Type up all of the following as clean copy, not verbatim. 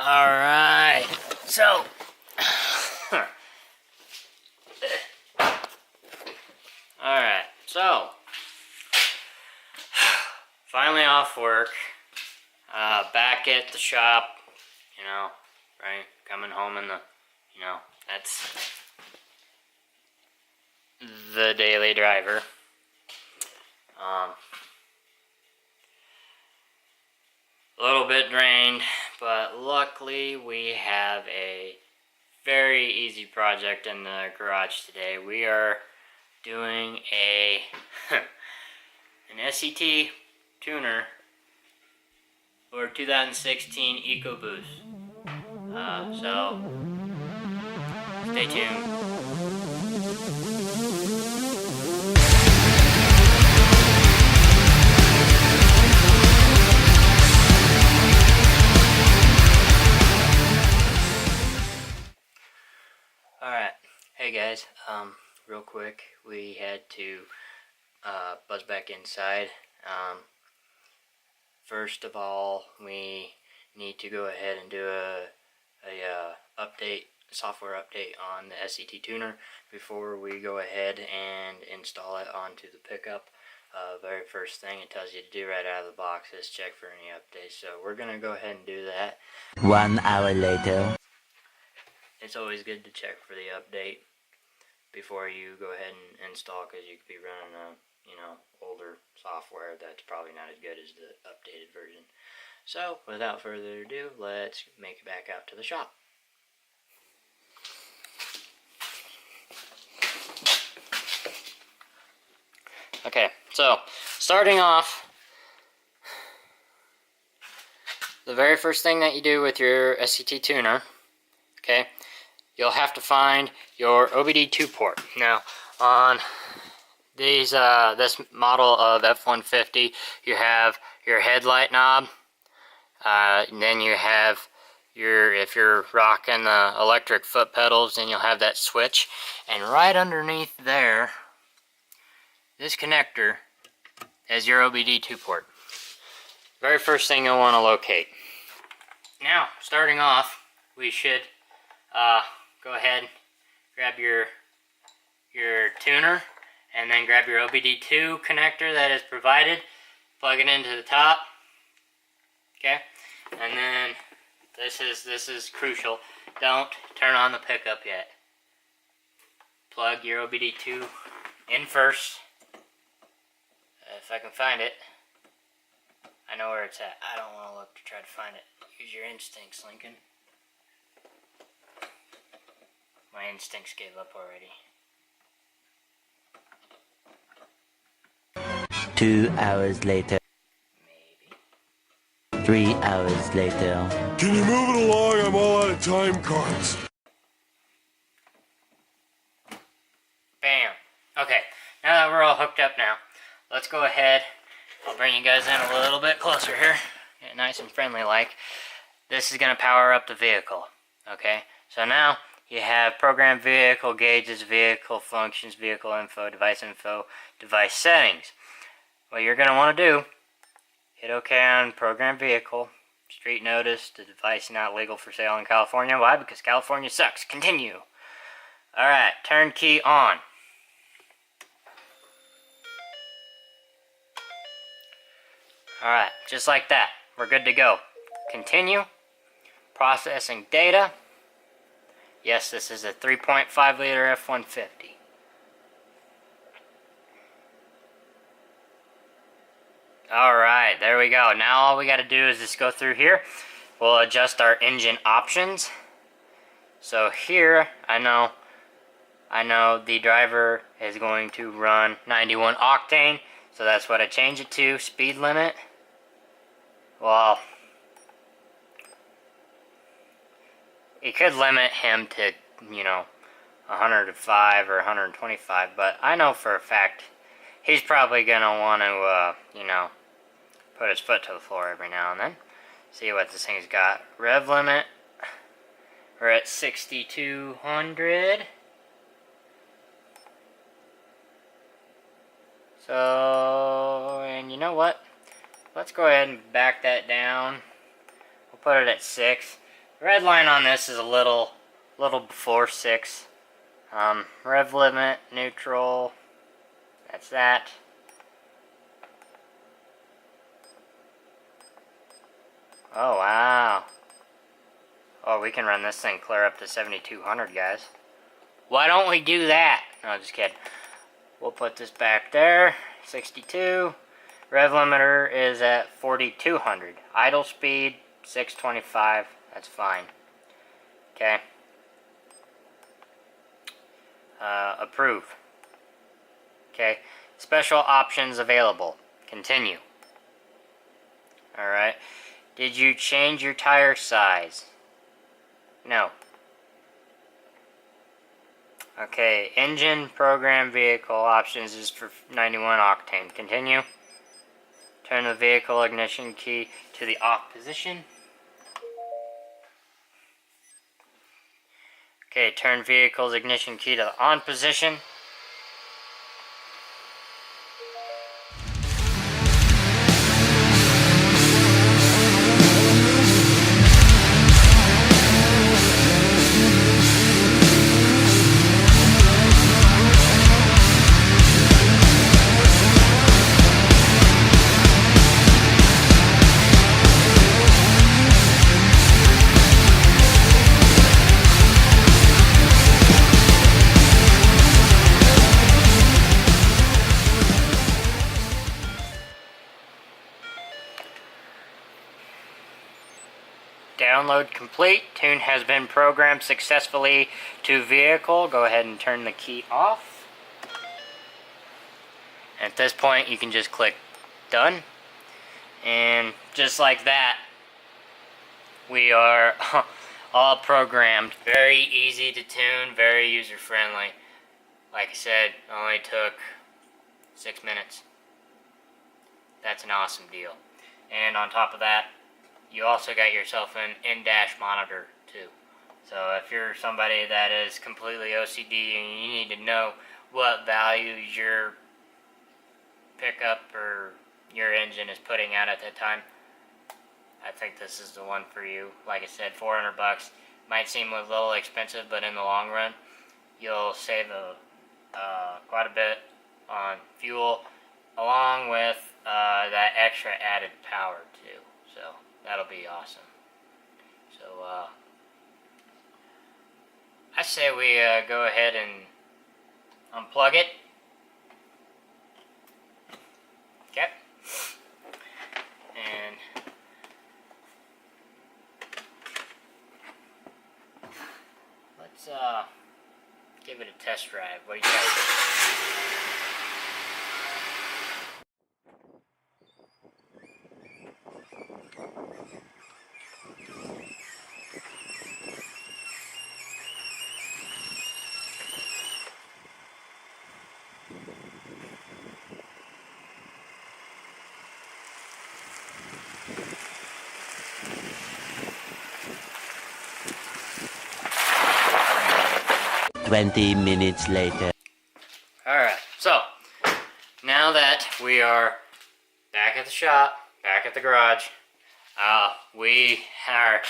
Alright, so alright, so finally off work, back at the shop, right, coming home in the, that's the daily driver. A little bit drained, but luckily we have a very easy project in the garage today. We are doing an SCT tuner for 2016 Ecoboost. So stay tuned. Alright, hey guys, real quick, we had to buzz back inside. First of all, we need to go ahead and do a software update on the SCT tuner before we go ahead and install it onto the pickup. Very first thing it tells you to do right out of the box is check for any updates, so we're going to go ahead and do that. 1 hour later. It's always good to check for the update before you go ahead and install, because you could be running a older software that's probably not as good as the updated version. So without further ado, let's make it back out to the shop. Okay, so starting off, the very first thing that you do with your SCT tuner, okay, you'll have to find your OBD2 port. Now, on these this model of F-150, you have your headlight knob, and then you have if you're rocking the electric foot pedals, then you'll have that switch, and right underneath there, this connector is your OBD2 port. Very first thing you'll want to locate. Now, starting off, we should go ahead, grab your tuner, and then grab your OBD2 connector that is provided, plug it into the top, okay, and then this is crucial, don't turn on the pickup yet. Plug your OBD2 in first, if I can find it. I know where it's at, I don't want to look to try to find it. Use your instincts, Lincoln. My instincts gave up already. 2 hours later. Maybe. 3 hours later. Can you move it along? I'm all out of time cards. Bam. Okay, now that we're all hooked up now, let's go ahead. I'll bring you guys in a little bit closer here. Get nice and friendly like. This is going to power up the vehicle. Okay, so now you have program vehicle gauges, vehicle functions, vehicle info, device settings. What you're going to want to do, hit OK on program vehicle, street notice, the device not legal for sale in California. Why? Because California sucks. Continue. Alright, turn key on. Alright, just like that. We're good to go. Continue. Processing data. Yes, this is a 3.5 liter F-150. Alright, there we go. Now all we got to do is just go through here. We'll adjust our engine options. So here, I know the driver is going to run 91 octane. So that's what I change it to. Speed limit. Well, it could limit him to, 105 or 125, but I know for a fact he's probably going to want to, put his foot to the floor every now and then. See what this thing's got. Rev limit, we're at 6,200. So, and you know what? Let's go ahead and back that down. We'll put it at 6. The red line on this is a little before 6. Rev limit, neutral, that's that. Oh, wow. Oh, we can run this thing clear up to 7,200, guys. Why don't we do that? No, just kidding. We'll put this back there. 62. Rev limiter is at 4,200. Idle speed, 625. That's fine. Okay. Approve. Okay. Special options available. Continue. Alright. Did you change your tire size? No. Okay, engine, program, vehicle options is for 91 octane. Continue. Turn the vehicle ignition key to the off position. Okay, turn vehicle's ignition key to the on position. Download complete. Tune has been programmed successfully to vehicle. Go ahead and turn the key off. At this point, you can just click done. And just like that, we are all programmed. Very easy to tune, very user friendly. Like I said, only took 6 minutes. That's an awesome deal. And on top of that, you also got yourself an in-dash monitor too. So if you're somebody that is completely OCD and you need to know what values your pickup or your engine is putting out at that time, I think this is the one for you. Like I said, $400 might seem a little expensive, but in the long run, you'll save quite a bit on fuel, along with that extra added power too. So that'll be awesome. So I say we go ahead and unplug it. Okay. And let's give it a test drive. What do you guys think? 20 minutes later. Alright, so now that we are back at the shop, back at the garage, we are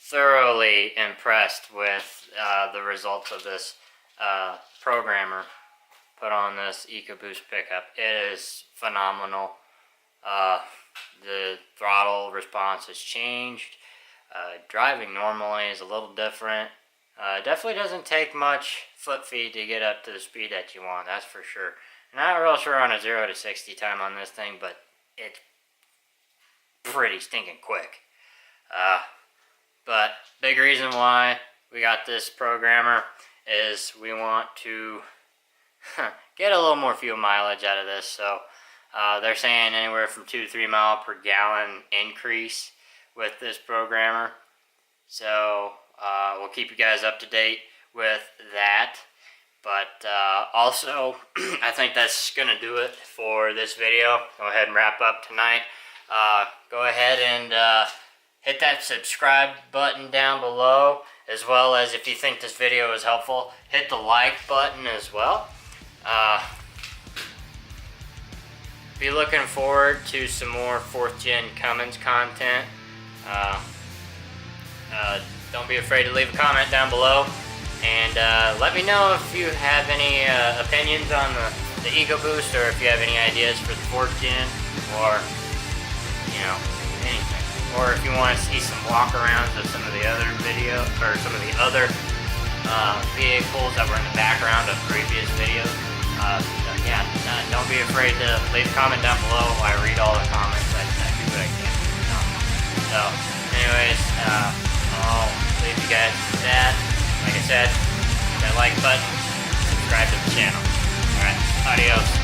thoroughly impressed with the results of this programmer put on this Ecoboost pickup. It is phenomenal. The throttle response has changed. Driving normally is a little different. Definitely doesn't take much foot feed to get up to the speed that you want, that's for sure. Not real sure on a 0 to 60 time on this thing, but it's pretty stinking quick. But big reason why we got this programmer is we want to get a little more fuel mileage out of this. So they're saying anywhere from 2 to 3 mile per gallon increase with this programmer. So we'll keep you guys up to date with that. But also, I think that's going to do it for this video. Go ahead and wrap up tonight. Go ahead and hit that subscribe button down below, as well as if you think this video is helpful, hit the like button as well. Be looking forward to some more 4th Gen Cummins content. don't be afraid to leave a comment down below. And let me know if you have any opinions on the Ecoboost, or if you have any ideas for the Ford Gen, or, you know, anything. Or if you want to see some walkarounds of some of the other videos, or some of the other vehicles that were in the background of previous videos. Yeah, don't be afraid to leave a comment down below. I read all the comments. I do what I can. So, anyways, I'll leave you guys with that. Like I said, hit that like button, subscribe to the channel. Alright, adios.